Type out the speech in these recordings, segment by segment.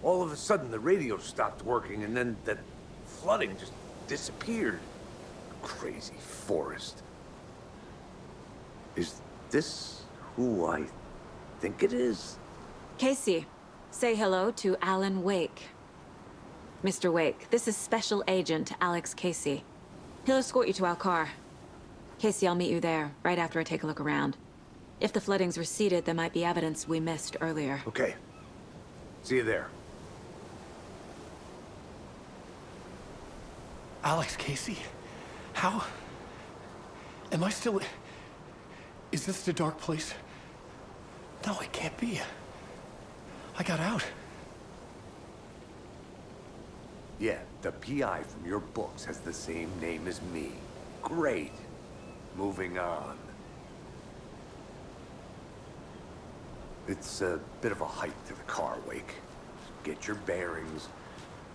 All of a sudden, the radio stopped working, and then that flooding just disappeared. Crazy forest. Is this who I think it is? Casey, say hello to Alan Wake. Mr. Wake, this is Special Agent Alex Casey. He'll escort you to our car. Casey, I'll meet you there, right after I take a look around. If the flooding's receded, there might be evidence we missed earlier. Okay. See you there. Alex Casey? How? Am I still... Is this the dark place? No, it can't be. I got out. Yeah, the PI from your books has the same name as me. Great. Moving on. It's a bit of a hike to the car, Wake. Get your bearings,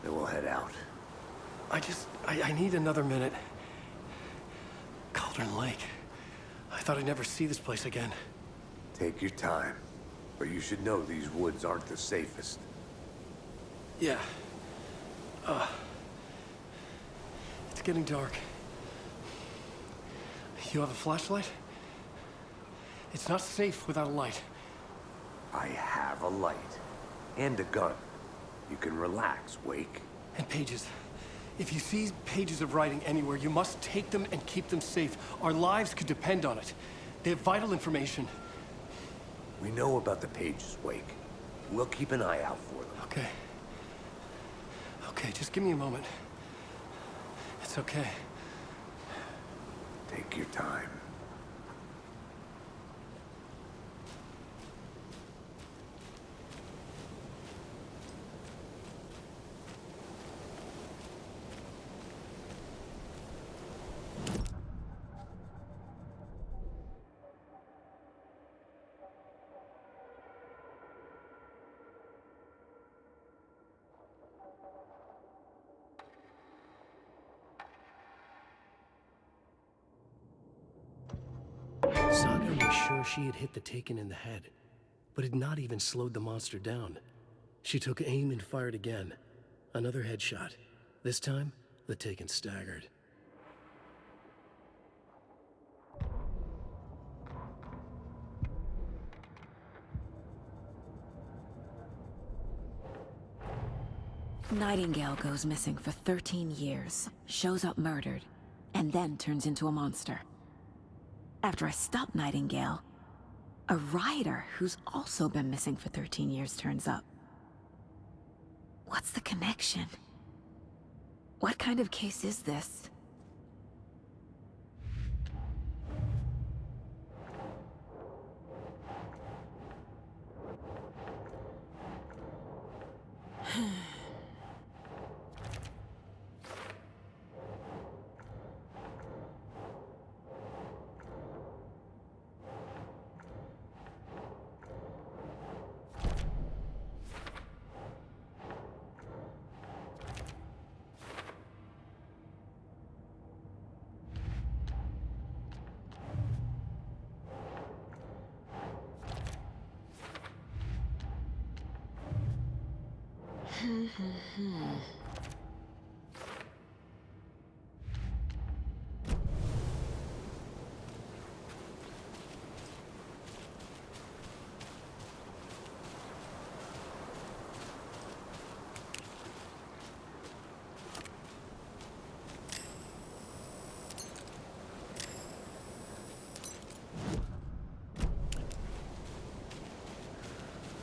then we'll head out. I need another minute. Cauldron Lake. I thought I'd never see this place again. Take your time. But you should know these woods aren't the safest. Yeah. It's getting dark. You have a flashlight? It's not safe without a light. I have a light. And a gun. You can relax, Wake. And pages. If you see pages of writing anywhere, you must take them and keep them safe. Our lives could depend on it. They have vital information. We know about the pages, Wake. We'll keep an eye out for them. Okay. Okay, just give me a moment. It's okay. Take your time. Saga was sure she had hit the Taken in the head, but had not even slowed the monster down. She took aim and fired again. Another headshot. This time, the Taken staggered. Nightingale goes missing for 13 years, shows up murdered, and then turns into a monster. After I stop Nightingale, a rider who's also been missing for 13 years turns up. What's the connection? What kind of case is this?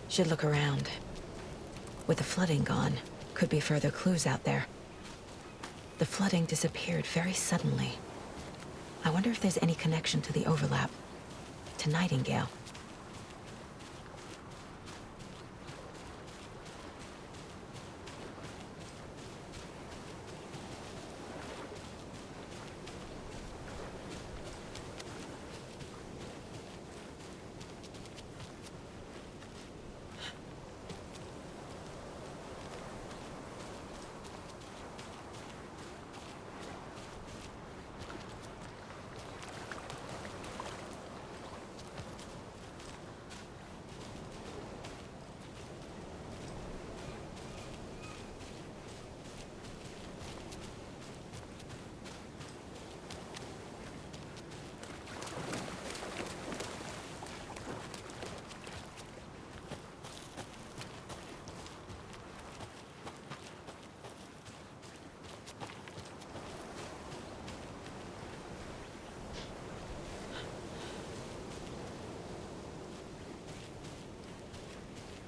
Should look around. With the flooding gone, could be further clues out there. The flooding disappeared very suddenly. I wonder if there's any connection to the overlap. To Nightingale.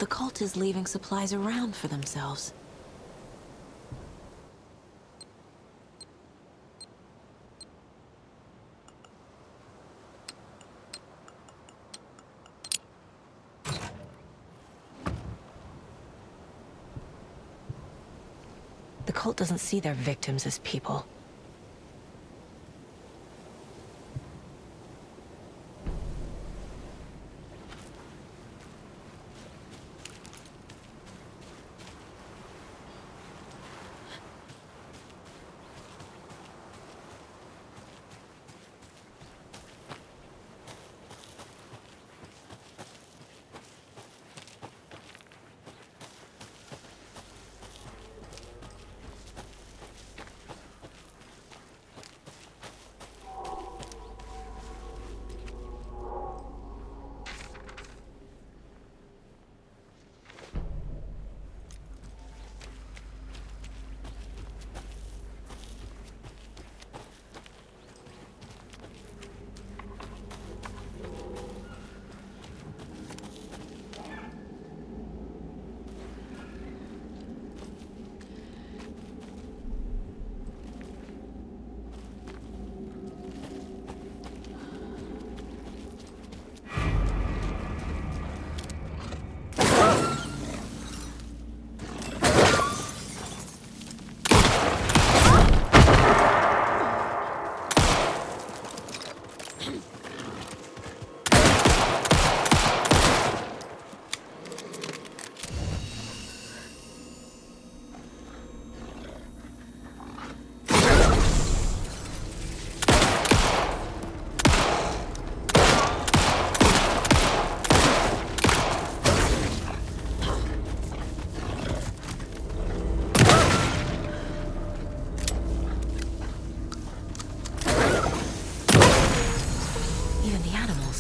the cult is leaving supplies around for themselves. The cult doesn't see their victims as people.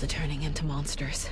Are turning into monsters.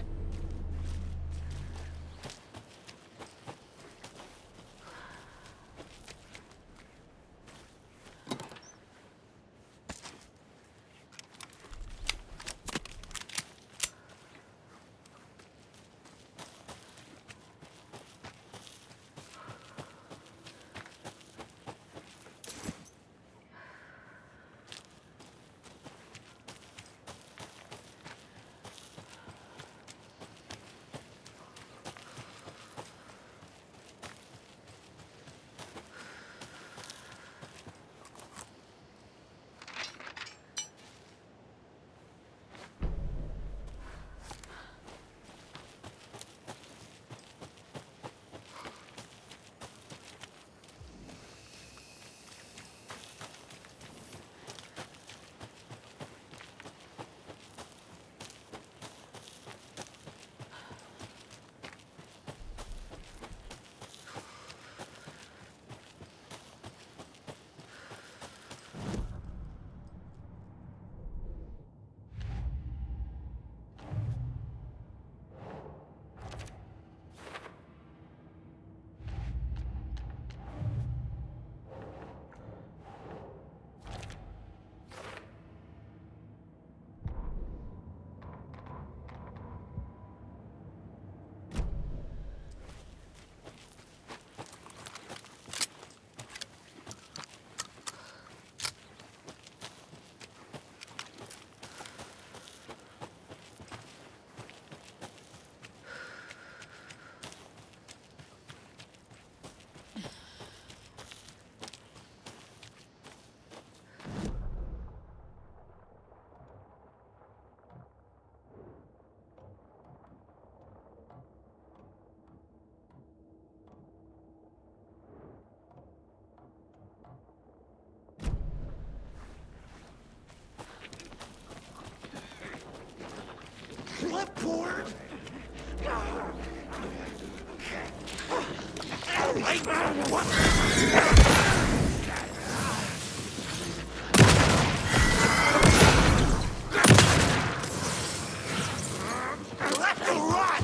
Clipboard! Left to run!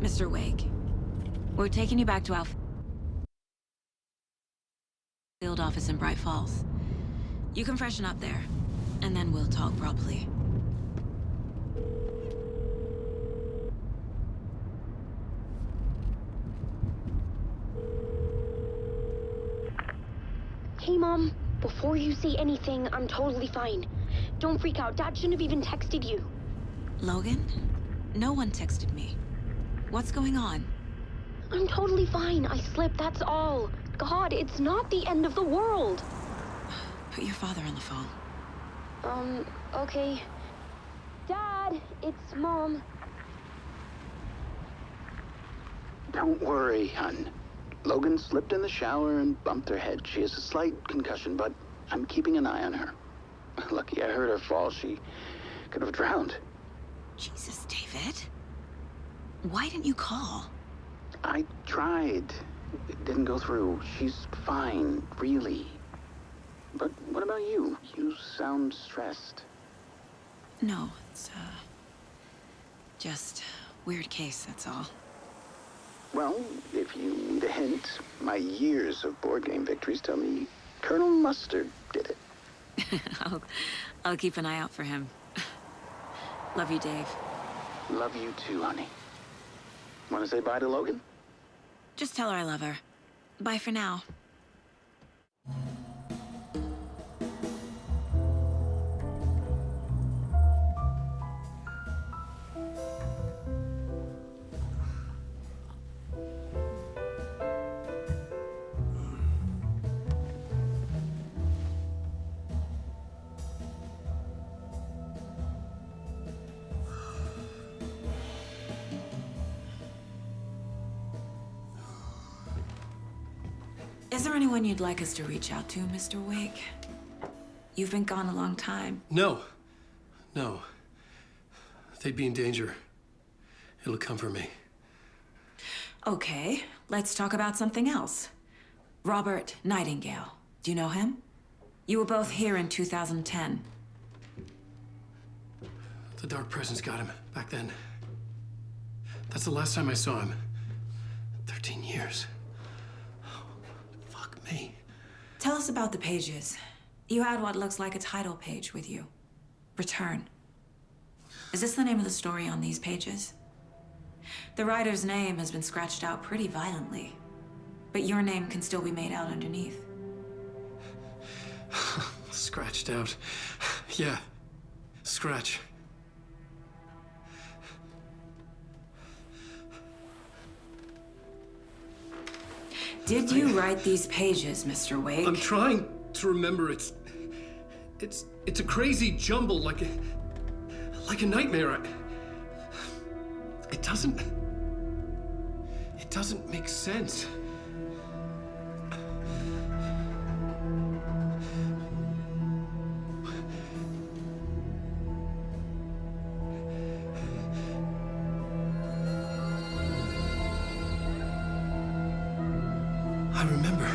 Mr. Wake, we're taking you back to our field office in Bright Falls. You can freshen up there, and then we'll talk properly. Hey, Mom. Before you say anything, I'm totally fine. Don't freak out. Dad shouldn't have even texted you. Logan? No one texted me. What's going on? I'm totally fine. I slipped, that's all. God, it's not the end of the world. Put your father on the phone. Okay. Dad, it's Mom. Don't worry, hon. Logan slipped in the shower and bumped her head. She has a slight concussion, but I'm keeping an eye on her. Lucky I heard her fall. She could have drowned. Jesus, David. Why didn't you call? I tried. It didn't go through. She's fine, really. But what about you? You sound stressed. No, it's, just weird case, that's all. Well, if you need a hint, my years of board game victories tell me Colonel Mustard did it. I'll keep an eye out for him. Love you, Dave. Love you too, honey. Want to say bye to Logan? Just tell her I love her. Bye for now. Is there anyone you'd like us to reach out to, Mr. Wake? You've been gone a long time. No. No. They'd be in danger. It'll come for me. Okay, let's talk about something else. Robert Nightingale. Do you know him? You were both here in 2010. The Dark Presence got him back then. That's the last time I saw him. 13 years. Oh, fuck me. Tell us about the pages. You had what looks like a title page with you. Return. Is this the name of the story on these pages? The writer's name has been scratched out pretty violently, but your name can still be made out underneath. Scratched out. Yeah. Scratch. Did you write these pages, Mr. Wake? I'm trying to remember. It's a crazy jumble, like a nightmare. It doesn't make sense. I remember.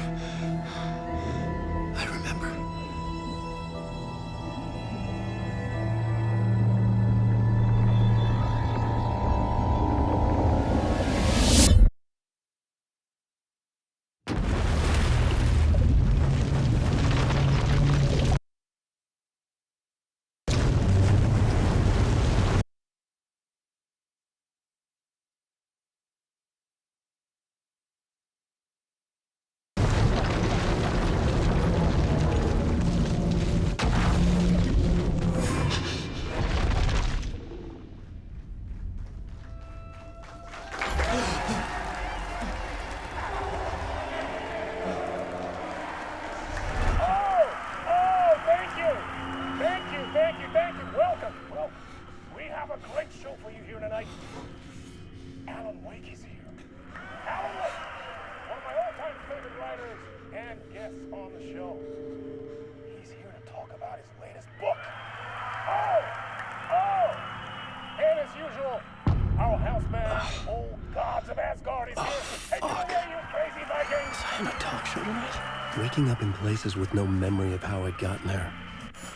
Waking up in places with no memory of how I'd gotten there.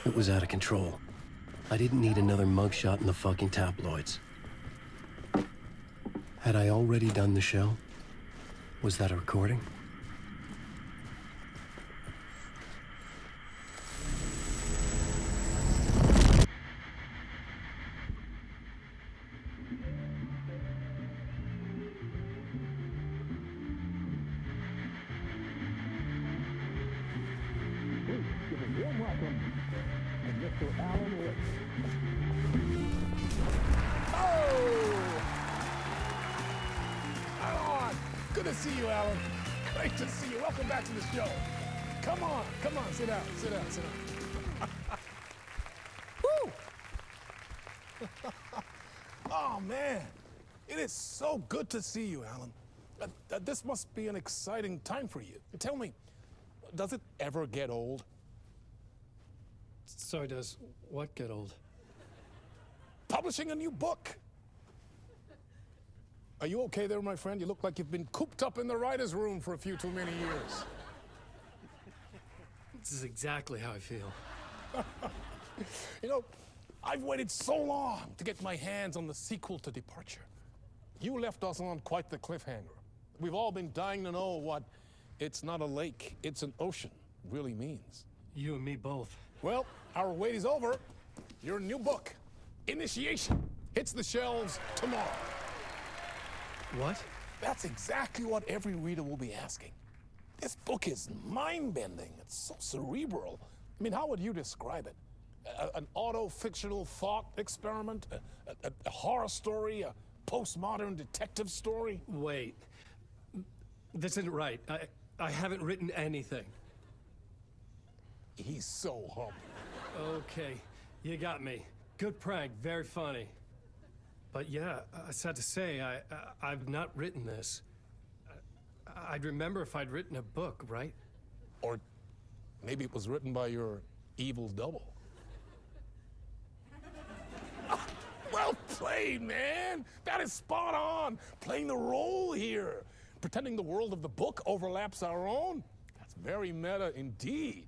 It was out of control. I didn't need another mugshot in the fucking tabloids. Had I already done the show? Was that a recording? Good to see you, Alan. Great to see you. Welcome back to the show. Come on, sit down. Woo! Oh, man. It is so good to see you, Alan. This must be an exciting time for you. Tell me, does it ever get old? So does what get old? Publishing a new book. Are you okay there, my friend? You look like you've been cooped up in the writer's room for a few too many years. This is exactly how I feel. You know, I've waited so long to get my hands on the sequel to Departure. You left us on quite the cliffhanger. We've all been dying to know what "it's not a lake, it's an ocean" really means. You and me both. Well, our wait is over. Your new book, Initiation, hits the shelves tomorrow. What? That's exactly what every reader will be asking. This book is mind-bending. It's so cerebral. I mean, how would you describe it? An auto-fictional thought experiment? A horror story? A postmodern detective story? Wait. This isn't right. I haven't written anything. He's so humble. Okay, you got me. Good prank, very funny. But yeah, I sad to say, I've not written this. I'd remember if I'd written a book, right? Or maybe it was written by your evil double. Well played, man. That is spot on. Playing the role here. Pretending the world of the book overlaps our own. That's very meta indeed.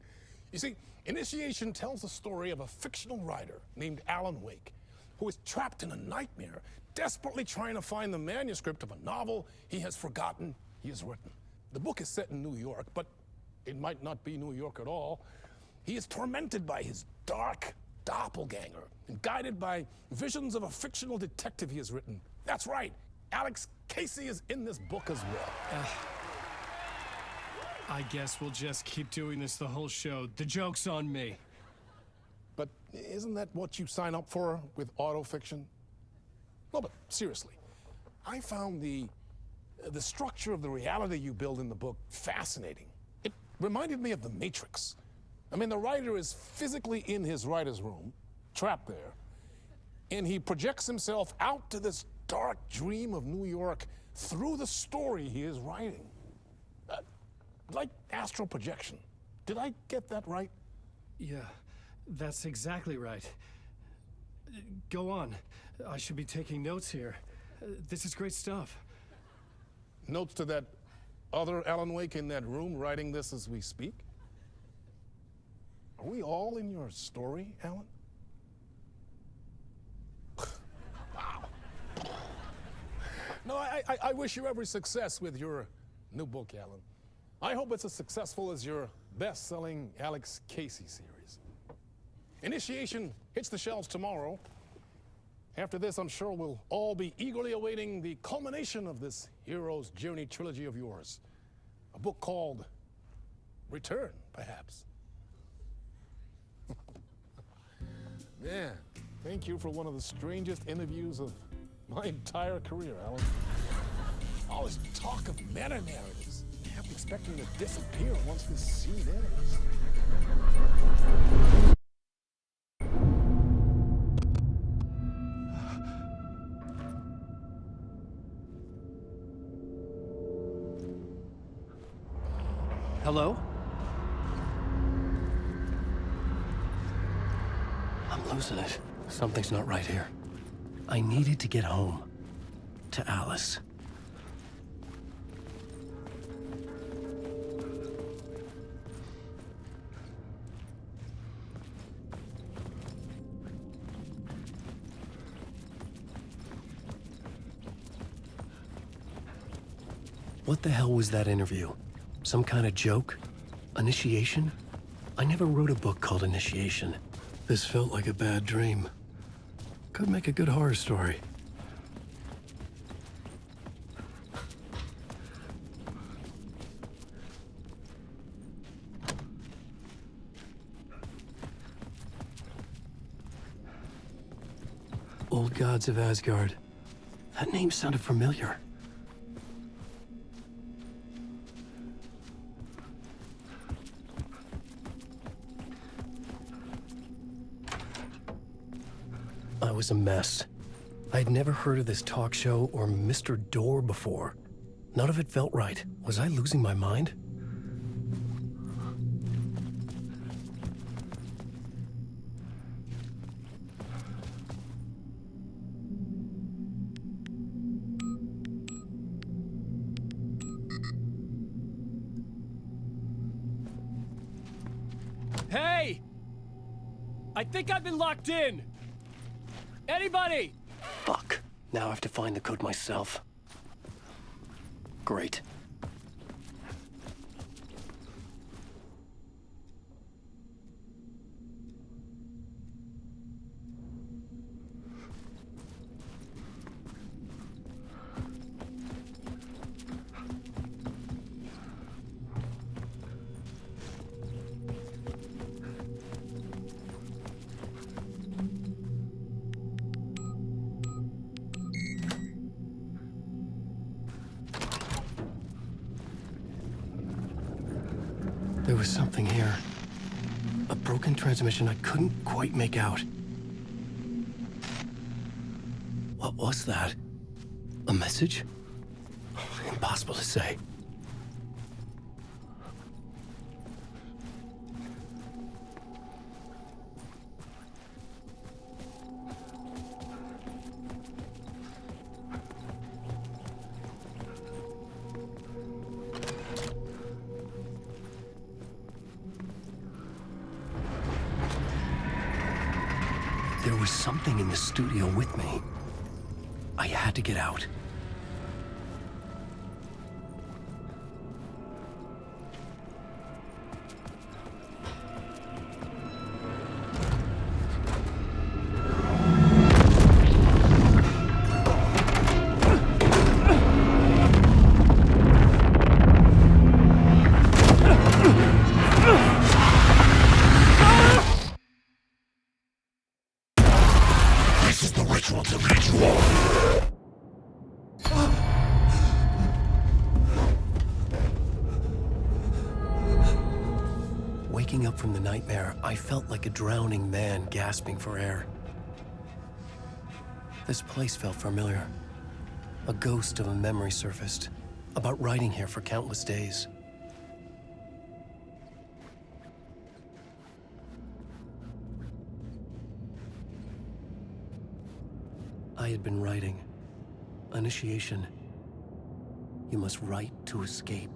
You see, Initiation tells the story of a fictional writer named Alan Wake, who is trapped in a nightmare, desperately trying to find the manuscript of a novel he has forgotten he has written. The book is set in New York, but it might not be New York at all. He is tormented by his dark doppelganger and guided by visions of a fictional detective he has written. That's right, Alex Casey is in this book as well. I guess we'll just keep doing this the whole show. The joke's on me. But isn't that what you sign up for with autofiction? No, but seriously, I found the structure of the reality you build in the book fascinating. It reminded me of The Matrix. I mean, the writer is physically in his writer's room, trapped there, and he projects himself out to this dark dream of New York through the story he is writing. Like astral projection. Did I get that right? Yeah, that's exactly right. Go on. I should be taking notes here. This is great stuff. Notes to that other Alan Wake in that room writing this as we speak? Are we all in your story, Alan? Wow. No, I wish you every success with your new book, Alan. I hope it's as successful as your best-selling Alex Casey series. Initiation hits the shelves tomorrow. After this, I'm sure we'll all be eagerly awaiting the culmination of this hero's journey trilogy of yours. A book called Return, perhaps. Man, thank you for one of the strangest interviews of my entire career, Alan. All this talk of meta-narratives. I'm expecting to disappear once this scene ends. Hello? I'm losing it. Something's not right here. I needed to get home. To Alice. What the hell was that interview? Some kind of joke? Initiation? I never wrote a book called Initiation. This felt like a bad dream. Could make a good horror story. Old Gods of Asgard. That name sounded familiar. I was a mess. I'd never heard of this talk show or Mr. Door before. None of it felt right. Was I losing my mind? Hey! I think I've been locked in! Anybody? Fuck. Now I have to find the code myself. Great. There was something here. A broken transmission I couldn't quite make out. What was that? A message? Impossible to say. There was something in the studio with me. I had to get out. Waking up from the nightmare, I felt like a drowning man gasping for air. This place felt familiar. A ghost of a memory surfaced, about riding here for countless days. I had been writing. Initiation. You must write to escape.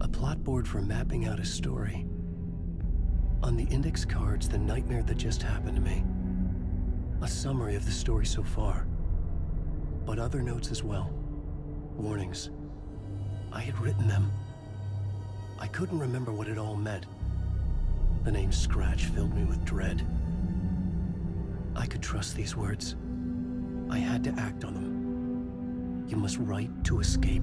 A plot board for mapping out a story. On the index cards, the nightmare that just happened to me. A summary of the story so far. But other notes as well. Warnings. I had written them. I couldn't remember what it all meant. The name Scratch filled me with dread. I could trust these words. I had to act on them. You must write to escape.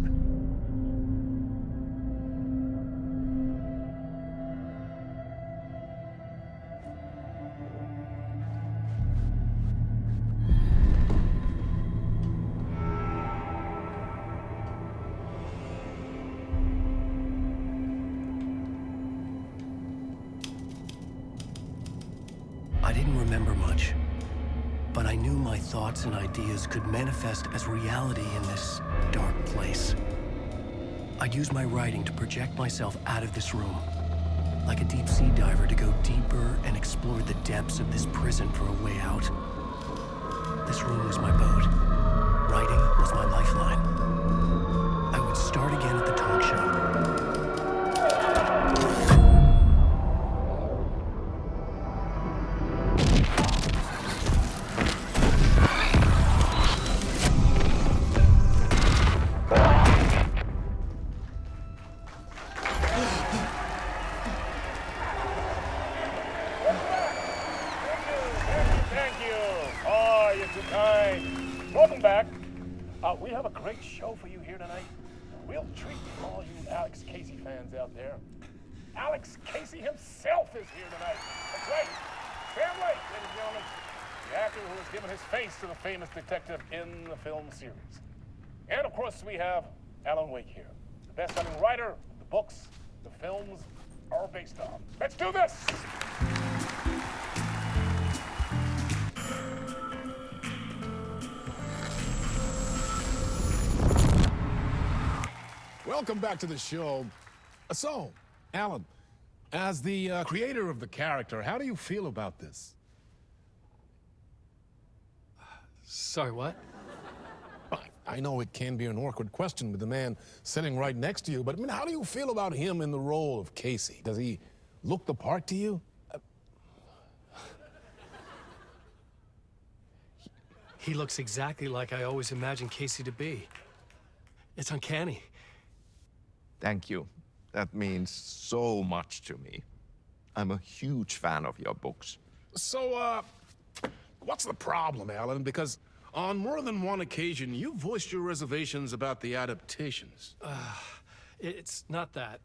I didn't remember much, but I knew my thoughts and ideas could manifest as reality in this dark place. I'd use my writing to project myself out of this room, like a deep-sea diver to go deeper and explore the depths of this prison for a way out. This room was my boat. Writing was my lifeline. I would start again at the talk show. Welcome back. We have a great show for you here tonight. Real treat for all you Alex Casey fans out there. Alex Casey himself is here tonight. That's right. Sam Lake, ladies and gentlemen. The actor who has given his face to the famous detective in the film series. And of course, we have Alan Wake here. The best-selling writer, the books, the films are based on. Let's do this! Welcome back to the show. So, Alan, as the creator of the character, how do you feel about this? Sorry, what? I know it can be an awkward question with the man sitting right next to you, but I mean, how do you feel about him in the role of Casey? Does he look the part to you? He looks exactly like I always imagined Casey to be. It's uncanny. Thank you. That means so much to me. I'm a huge fan of your books. So, what's the problem, Alan? Because on more than one occasion, you voiced your reservations about the adaptations. It's not that.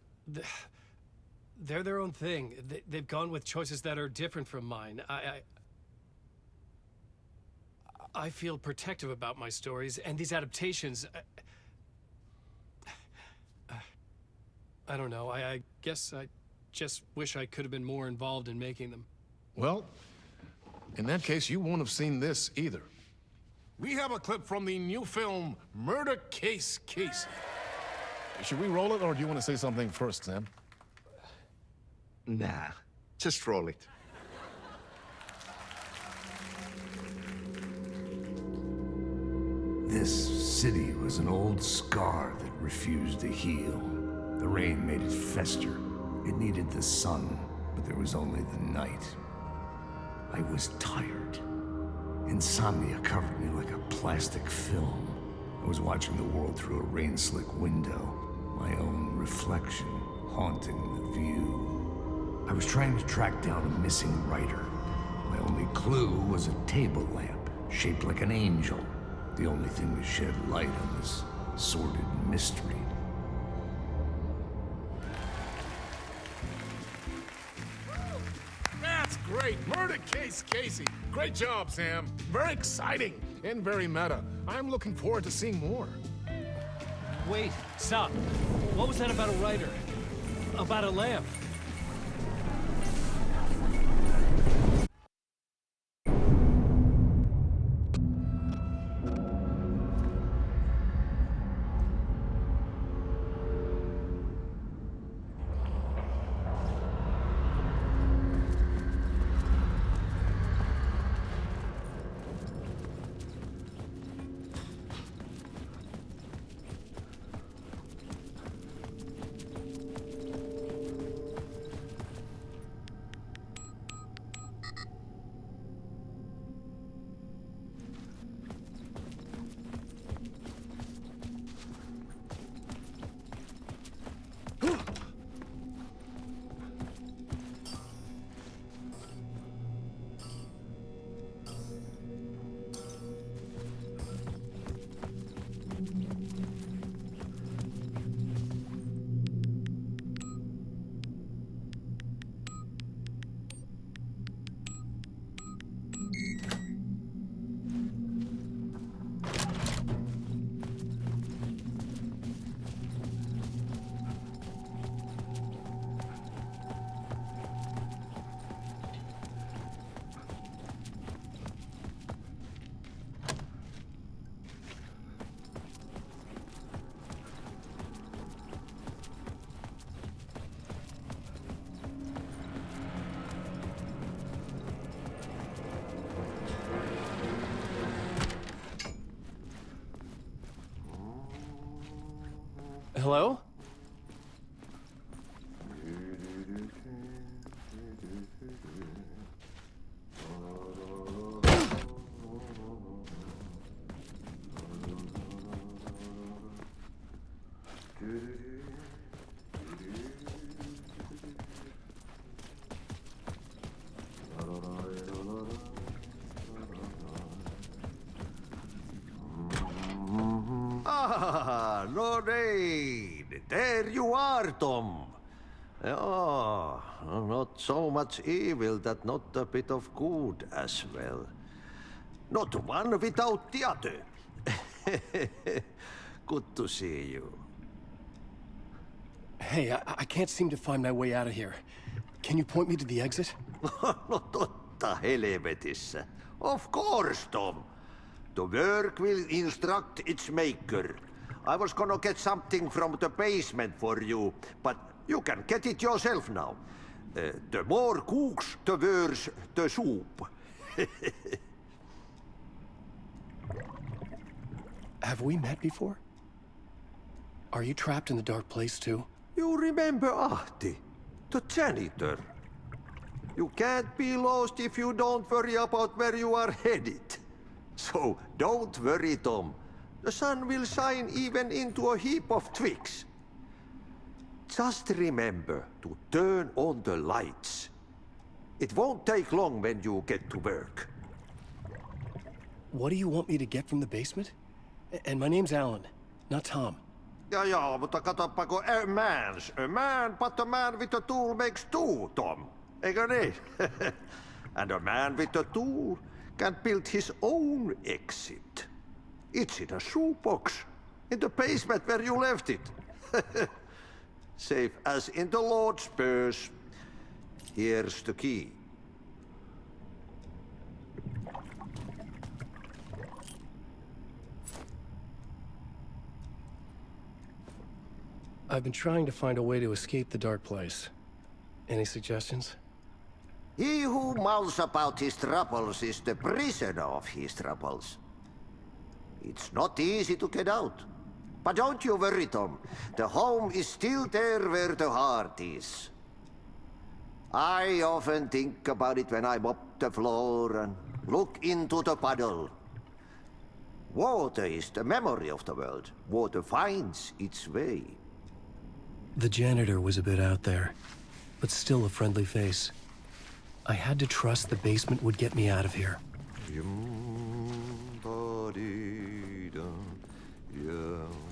They're their own thing. They've gone with choices that are different from mine. I feel protective about my stories, and these adaptations... I don't know. I guess I just wish I could have been more involved in making them. Well, in that case, you won't have seen this either. We have a clip from the new film, Murder Case Casey. Should we roll it, or do you want to say something first, Sam? Nah, just roll it. This city was an old scar that refused to heal. The rain made it fester. It needed the sun, but there was only the night. I was tired. Insomnia covered me like a plastic film. I was watching the world through a rain-slick window, my own reflection haunting the view. I was trying to track down a missing writer. My only clue was a table lamp, shaped like an angel. The only thing to shed light on this sordid mystery. That's great. Murder case, Casey. Great job, Sam. Very exciting and very meta. I'm looking forward to seeing more. Wait, stop. What was that about a writer? About a lamp? Hello? Ah, Lorraine! There you are, Tom. Oh, not so much evil that not a bit of good as well. Not one without the other. Good to see you. Hey, I can't seem to find my way out of here. Can you point me to the exit? No totta helvetissä. Of course, Tom. The work will instruct its maker. I was gonna get something from the basement for you, but you can get it yourself now. The more cooks, the worse the soup. Have we met before? Are you trapped in the dark place too? You remember Ahti, the janitor. You can't be lost if you don't worry about where you are headed. So don't worry, Tom. The sun will shine even into a heap of twigs. Just remember to turn on the lights. It won't take long when you get to work. What do you want me to get from the basement? And my name's Alan, not Tom. Ja, mutta katoppa kun a man, but a man with a tool makes two, Tom. Eikö niin? And a man with a tool can build his own exit. It's in a shoebox, in the basement where you left it. Safe as in the Lord's purse. Here's the key. I've been trying to find a way to escape the dark place. Any suggestions? He who mouths about his troubles is the prisoner of his troubles. It's not easy to get out. But don't you worry, Tom. The home is still there where the heart is. I often think about it when I mop the floor and look into the puddle. Water is the memory of the world. Water finds its way. The janitor was a bit out there, but still a friendly face. I had to trust the basement would get me out of here. Yeah.